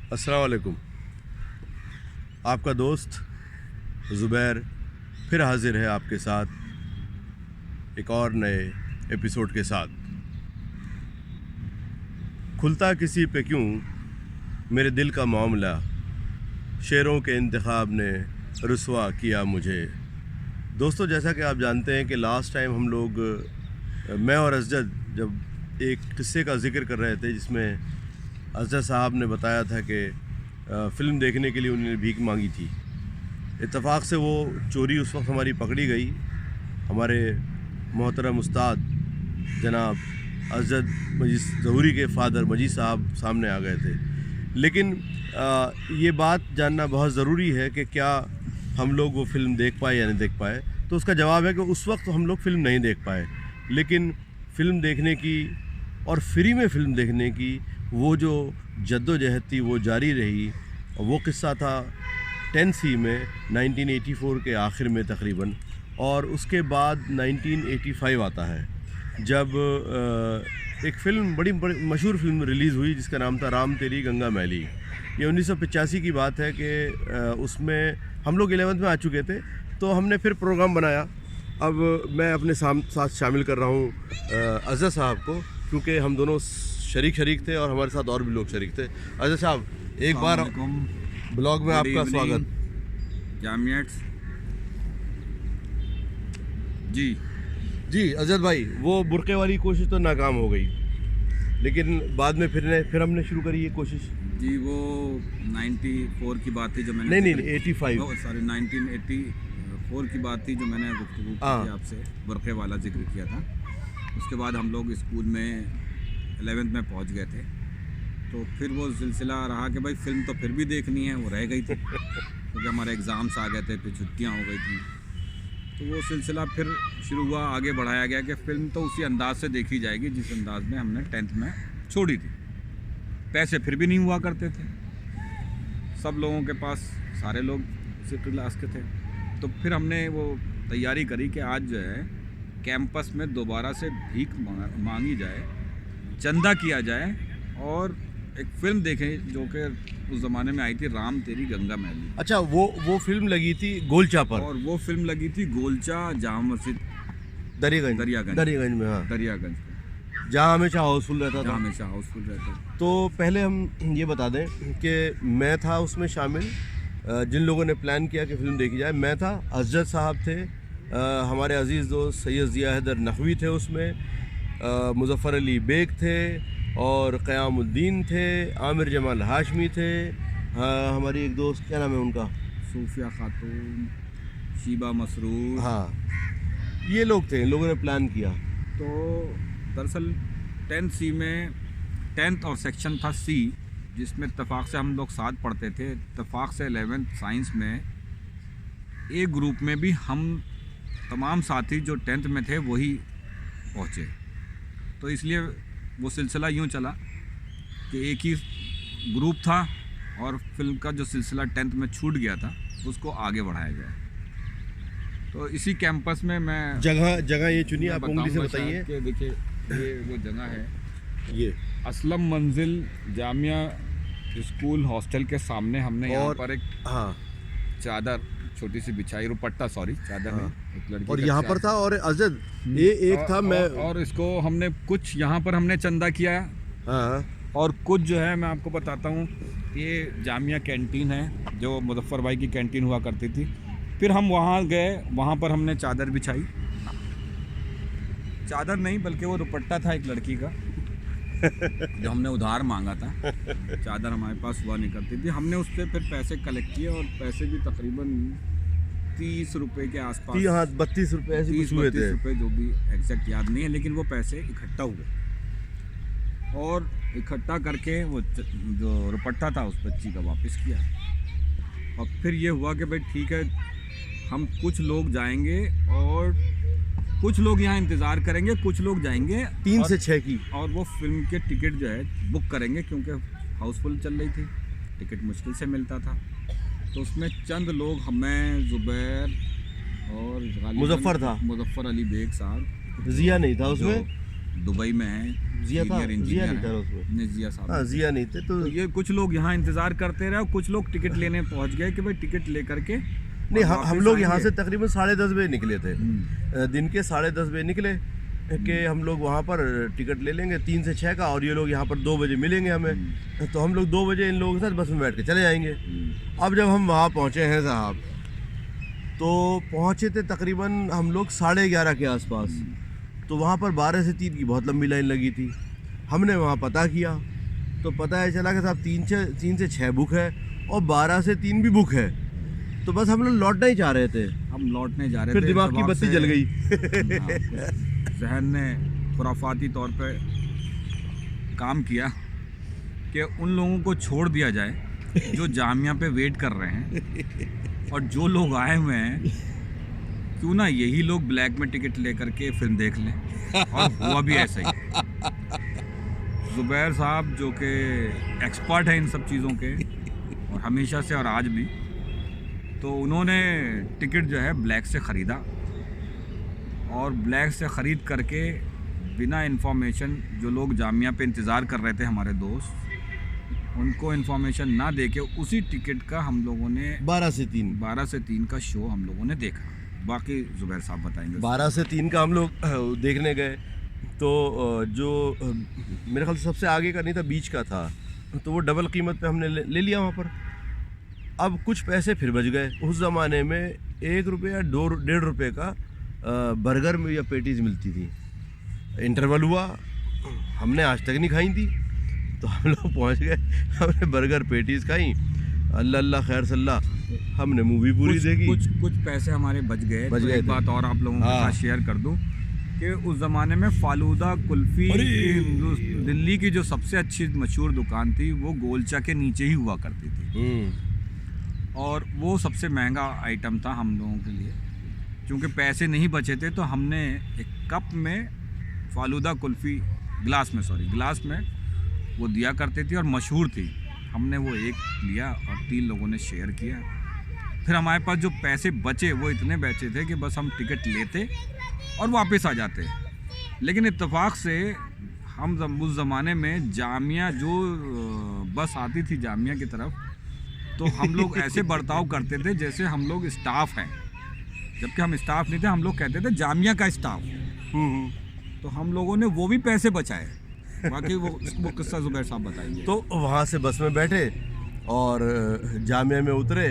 अस्सलाम वालेकुम। आपका दोस्त ज़ुबैर फिर हाज़िर है आपके साथ एक और नए एपिसोड के साथ। खुलता किसी पे क्यों मेरे दिल का मामला, शेरों के इंतखाब ने रुसवा किया मुझे। दोस्तों, जैसा कि आप जानते हैं कि लास्ट टाइम हम लोग मैं और अज़द जब एक किस्से का ज़िक्र कर रहे थे जिसमें अज़द साहब ने बताया था कि फ़िल्म देखने के लिए उन्होंने भीख मांगी थी। इत्तेफाक से वो चोरी उस वक्त हमारी पकड़ी गई। हमारे मोहतरम उस्ताद जनाब अज़द मजीद ज़हूरी के फ़ादर मजीद साहब सामने आ गए थे। लेकिन ये बात जानना बहुत ज़रूरी है कि क्या हम लोग वो फ़िल्म देख पाए या नहीं देख पाए। तो उसका जवाब है कि उस वक्त हम लोग फ़िल्म नहीं देख पाए, लेकिन फ़िल्म देखने की और फ्री में फ़िल्म देखने की वो जो जद्दोजहद थी वो जारी रही। वो किस्सा था 10C में 1984 के आखिर में तकरीबन, और उसके बाद 1985 आता है जब एक फ़िल्म बड़ी मशहूर फ़िल्म रिलीज़ हुई जिसका नाम था राम तेरी गंगा मैली। ये 1985 की बात है कि उसमें हम लोग 11th में आ चुके थे, तो हमने फिर प्रोग्राम बनाया। अब मैं अपने साथ शामिल कर रहा हूँ अज़द साहब को, क्योंकि हम दोनों शरीक थे और हमारे साथ और भी लोग शरीक थे। अज़द साहब, एक बार ब्लॉग में आपका स्वागत। जामियात जी अज़द भाई, वो बुरके वाली कोशिश तो नाकाम हो गई, लेकिन बाद में फिर हमने शुरू करी ये कोशिश। जी, वो 94 की बात थी जो मैंने नहीं 85 सॉरी 1984 की बात थी जो मैंने गुफ्तगू की थी आपसे, बुरके वाला जिक्र किया था। उसके बाद हम लोग स्कूल में 11th में पहुंच गए थे, तो फिर वो सिलसिला रहा कि भाई फ़िल्म तो फिर भी देखनी है, वो रह गई थी क्योंकि हमारे एग्ज़ाम्स आ गए थे, फिर छुट्टियां हो गई थी। तो वो सिलसिला फिर शुरू हुआ, आगे बढ़ाया गया कि फ़िल्म तो उसी अंदाज से देखी जाएगी जिस अंदाज में हमने 10th में छोड़ी थी। पैसे फिर भी नहीं हुआ करते थे सब लोगों के पास, सारे लोग इसी क्लास के थे। तो फिर हमने वो तैयारी करी कि आज जो है कैंपस में दोबारा से भीख मांगी जाए, चंदा किया जाए और एक फ़िल्म देखें जो कि उस ज़माने में आई थी, राम तेरी गंगा मैली। अच्छा, वो फिल्म लगी थी गोलचा पर, और वो फिल्म लगी थी गोलचा जामा मस्जिद दरियागंज में। हाँ, दरियागंज, जहाँ हमेशा हाउसफुल रहता था। हमेशा हाउसफुल रहता था। तो पहले हम ये बता दें कि मैं था उसमें शामिल, जिन लोगों ने प्लान किया कि फ़िल्म देखी जाए। मैं था, अज़द साहब थे, हमारे अज़ीज़ दोस्त सैयद ज़िया हैदर नकवी थे उसमें, मुज़फ़्फ़र अली बेग थे और क़यामुद्दीन थे, आमिर जमाल हाशमी थे, हमारी एक दोस्त, क्या नाम है उनका, सूफिया खातून, शीबा मसरूर। हाँ, ये लोग थे, इन लोगों ने प्लान किया। तो दरअसल 10C में 10th और सेक्शन था C, जिसमें इत्तेफाक से हम लोग साथ पढ़ते थे। इत्तेफाक से 11th साइंस में एक ग्रुप में भी हम तमाम साथी जो 10th में थे वही पहुँचे। तो इसलिए वो सिलसिला यूँ चला कि एक ही ग्रुप था और फिल्म का जो सिलसिला 10th में छूट गया था उसको आगे बढ़ाया गया। तो इसी कैंपस में मैं जगह ये चुनी, आप उंगली से बताइए कि देखिए ये वो जगह है, ये असलम मंजिल जामिया स्कूल हॉस्टल के सामने हमने यहाँ पर एक चादर छोटी सी बिछाई, रुपट्टा, सॉरी चादर नहीं, एक लड़की और यहाँ पर था। और अज़द ये एक था, मैं और इसको हमने कुछ यहाँ पर हमने चंदा किया। हाँ, और कुछ जो है मैं आपको बताता हूँ, ये जामिया कैंटीन है जो मुज़फ़्फ़र भाई की कैंटीन हुआ करती थी। फिर हम वहाँ गए, वहाँ पर हमने चादर बिछाई, चादर नहीं बल्कि वो दुपट्टा था एक लड़की का जो हमने उधार मांगा था। चादर हमारे पास हुआ नहीं करती थी, हमने उस पर फिर पैसे कलेक्ट किए और पैसे भी तकरीबन 30 रुपये के आसपास, 32 रुपये ऐसे कुछ हुए थे, 30-32 रुपये, जो भी एग्जैक्ट याद नहीं है, लेकिन वो पैसे इकट्ठा हुए और इकट्ठा करके वो जो रुपट्टा था उस बच्ची का वापस किया। और फिर ये हुआ कि भाई ठीक है, हम कुछ लोग जाएंगे और कुछ लोग यहाँ इंतज़ार करेंगे, कुछ लोग जाएंगे 3 से 6 की, और वो फिल्म के टिकट जो है बुक करेंगे क्योंकि हाउसफुल चल रही थी, टिकट मुश्किल से मिलता था। तो उसमें चंद लोग, हमें, ज़ुबैर और मुज़फ़्फ़र था, मुज़फ़्फ़र अली बेग साहब, ज़िया नहीं था उसमें, दुबई में हैं, जिया था, सीनियर जिया इंजीनियर नहीं था हैं। उसमें। नहीं, जिया साहब। हाँ, जिया नहीं थे तो तो ये कुछ लोग यहाँ इंतज़ार करते रहे और कुछ लोग टिकट लेने पहुँच गए कि भाई टिकट ले करके नहीं, और हम वापस लोग यहाँ आएंगे। से तकरीबन 10:30 बजे निकले थे। हम्म, दिन के 10:30 बजे निकले कि हम लोग वहाँ पर टिकट ले लेंगे 3 से 6 का, और ये लोग यहाँ पर 2 बजे मिलेंगे हमें। तो हम लोग 2 बजे इन लोगों के साथ बस में बैठ के चले जाएंगे। अब जब हम वहाँ पहुँचे हैं साहब, तो पहुँचे थे तकरीबन हम लोग 11:30 के आसपास। तो वहाँ पर 12 से 3 की बहुत लंबी लाइन लगी थी। हमने वहाँ पता किया तो पता है चला कि साहब 3 से 6 बुक है और 12 से 3 भी बुक है। तो बस हम लोग लौटना ही चाह रहे थे, हम लौटने जा रहे फिर थे। दिमाग की दिमाग बत्ती से- जल गई। हाँ, जहन ने खुराफाती तौर पे काम किया कि उन लोगों को छोड़ दिया जाए जो जामिया पे वेट कर रहे हैं, और जो लोग आए हुए हैं क्यों ना यही लोग ब्लैक में टिकट लेकर के फिल्म देख लें। और हुआ भी ऐसा ही। जुबैर साहब जो कि एक्सपर्ट है इन सब चीज़ों के, और हमेशा से और आज भी, तो उन्होंने टिकट जो है ब्लैक से ख़रीदा, और ब्लैक से ख़रीद करके बिना इन्फॉर्मेशन, जो लोग जामिया पे इंतज़ार कर रहे थे हमारे दोस्त, उनको इन्फॉर्मेशन ना दे के उसी टिकट का हम लोगों ने 12 से 3 का शो हम लोगों ने देखा। बाकी जुबैर साहब बताएंगे। 12 से 3 का हम लोग देखने गए। तो जो मेरे ख्याल से सबसे आगे का नहीं था, बीच का था, तो वो डबल कीमत पे हमने ले लिया वहाँ पर। अब कुछ पैसे फिर बच गए। उस ज़माने में 1 रुपये या 1.5 रुपये का बर्गर में या पेटीज़ मिलती थी। इंटरवल हुआ, हमने आज तक नहीं खाई थी, तो हम लोग पहुँच गए, हमने बर्गर पेटीज़ खाई। अल्लाह अल्लाह खैर सल्ला, हमने मूवी पूरी देखी। कुछ पैसे हमारे बच गए। बच तो गए एक थे। बात और आप लोगों के हाँ। साथ शेयर कर दूं कि उस ज़माने में फालूदा कुल्फ़ी दिल्ली की जो सबसे अच्छी मशहूर दुकान थी वो गोलचा के नीचे ही हुआ करती थी, और वो सबसे महंगा आइटम था हम लोगों के लिए। क्योंकि पैसे नहीं बचे थे तो हमने एक कप में फालूदा कुल्फ़ी, ग्लास में वो दिया करती थी और मशहूर थी। हमने वो एक लिया और 3 लोगों ने शेयर किया। फिर हमारे पास जो पैसे बचे वो इतने बचे थे कि बस हम टिकट लेते और वापस आ जाते। लेकिन इत्तेफाक से हम उस ज़माने में जामिया जो बस आती थी जामिया की तरफ, तो हम लोग ऐसे बर्ताव करते थे जैसे हम लोग स्टाफ हैं, जबकि हम स्टाफ नहीं थे। हम लोग कहते थे जामिया का स्टाफ। तो हम लोगों ने वो भी पैसे बचाए। बाकी वो किस्सा जुबैर साहब बताएंगे। तो वहाँ से बस में बैठे और जामिया में उतरे,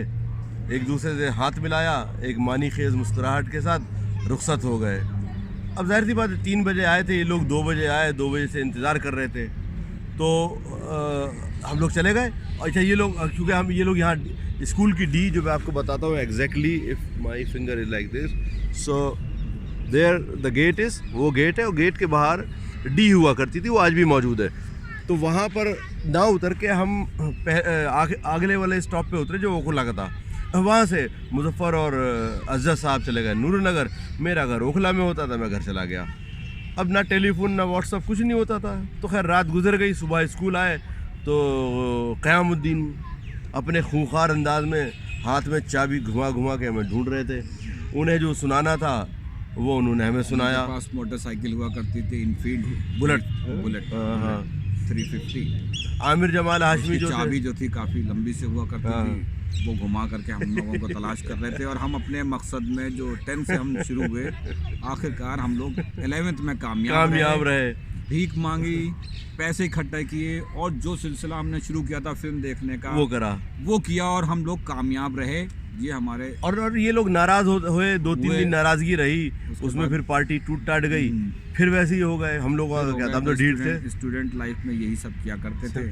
एक दूसरे से हाथ मिलाया, एक मानी खेज मुस्कुराहट के साथ रुखसत हो गए। अब जाहिर सी बात है 3 बजे आए थे ये लोग, 2 बजे आए, 2 बजे से इंतज़ार कर रहे थे। तो हम लोग चले गए। अच्छा, ये लोग क्योंकि ये लोग यहाँ स्कूल की डी, जो मैं आपको बताता हूँ exactly, if my finger is like this, so there the gate is, वो गेट है, और गेट के बाहर डी हुआ करती थी, वो आज भी मौजूद है। तो वहाँ पर ना उतर के हम अगले वाले स्टॉप पे उतरे जो ओखला का था। वहाँ से मुजफ्फर और अज़्ज़त साहब चले गए नूर नगर। मेरा घर ओखला में होता था, मैं घर चला गया। अब ना टेलीफोन ना व्हाट्सअप, कुछ नहीं होता था। तो खैर रात गुजर गई, सुबह स्कूल आए तो क़यामुद्दीन अपने खूंखार अंदाज में हाथ में चाबी घुमा घुमा के हमें ढूंढ रहे थे। उन्हें जो सुनाना था वो उन्होंने हमें सुनाया। मेरे पास मोटरसाइकिल हुआ करती थी, इनफील्ड बुलेट हाँ। 350। आमिर जमाल हाशमी जो चाबी थे, जो थी काफ़ी लंबी से हुआ करती थी, वो घुमा करके हम लोगों को तलाश कर रहे थे। और हम अपने मकसद में, जो 10 से हम शुरू हुए, आखिरकार हम लोग 11th में कामयाब रहे। भीख मांगी, पैसे इकट्ठे किए, और जो सिलसिला हमने शुरू किया था फिल्म देखने का वो किया, और हम लोग कामयाब रहे। ये हमारे और ये लोग नाराज हुए, 2-3 दिन नाराजगी रही, उसमें फिर पार्टी टूट टाट गई, फिर वैसे ही हो गए। हम लोग क्या था, हम तो ढीठ थे। स्टूडेंट लाइफ में यही सब किया करते थे,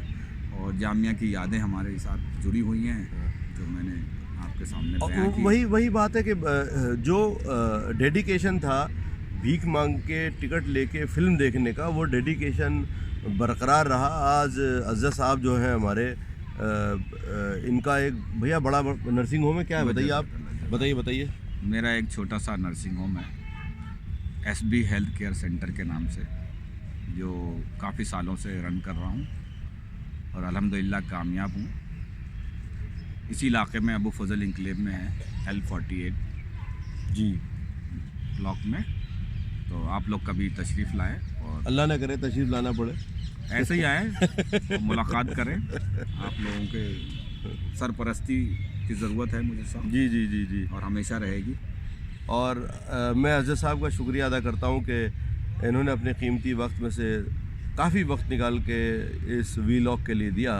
और जामिया की यादें हमारे साथ जुड़ी हुई हैं, जो मैंने आपके सामने बयां की। वही बात है कि जो डेडिकेशन था भीख मांग के टिकट लेके फिल्म देखने का, वो डेडिकेशन बरकरार रहा। आज अज़्ज़त साहब जो हैं हमारे, इनका एक भैया बड़ा नर्सिंग होम है, क्या है बताइए आप, बताइए। मेरा एक छोटा सा नर्सिंग होम है, SB हेल्थ केयर सेंटर के नाम से, जो काफ़ी सालों से रन कर रहा हूँ, और अल्हम्दुलिल्लाह कामयाब हूँ। इसी इलाके में अबू फजल इंक्लेव में है, L48 जी ब्लॉक में। तो आप लोग कभी तशरीफ़ लाएँ और अल्लाह ना करे तशरीफ़ लाना पड़े। ऐसे ही आए और मुलाकात करें। आप लोगों के सरपरस्ती की ज़रूरत है मुझे साहब, जी जी जी जी। और हमेशा रहेगी। और मैं अज़हर साहब का शुक्रिया अदा करता हूँ कि इन्होंने अपने कीमती वक्त में से काफ़ी वक्त निकाल के इस वीलॉग के लिए दिया।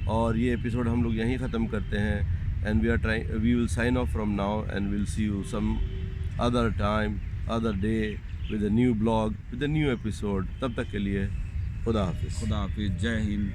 और ये एपिसोड हम लोग यहीं ख़त्म करते हैं। And we will sign off from now and will see you some other time, other day, with a new blog, with a new episode. तब तक के लिए खुदा हाफिज़। खुदा हाफिज़, जय हिंद।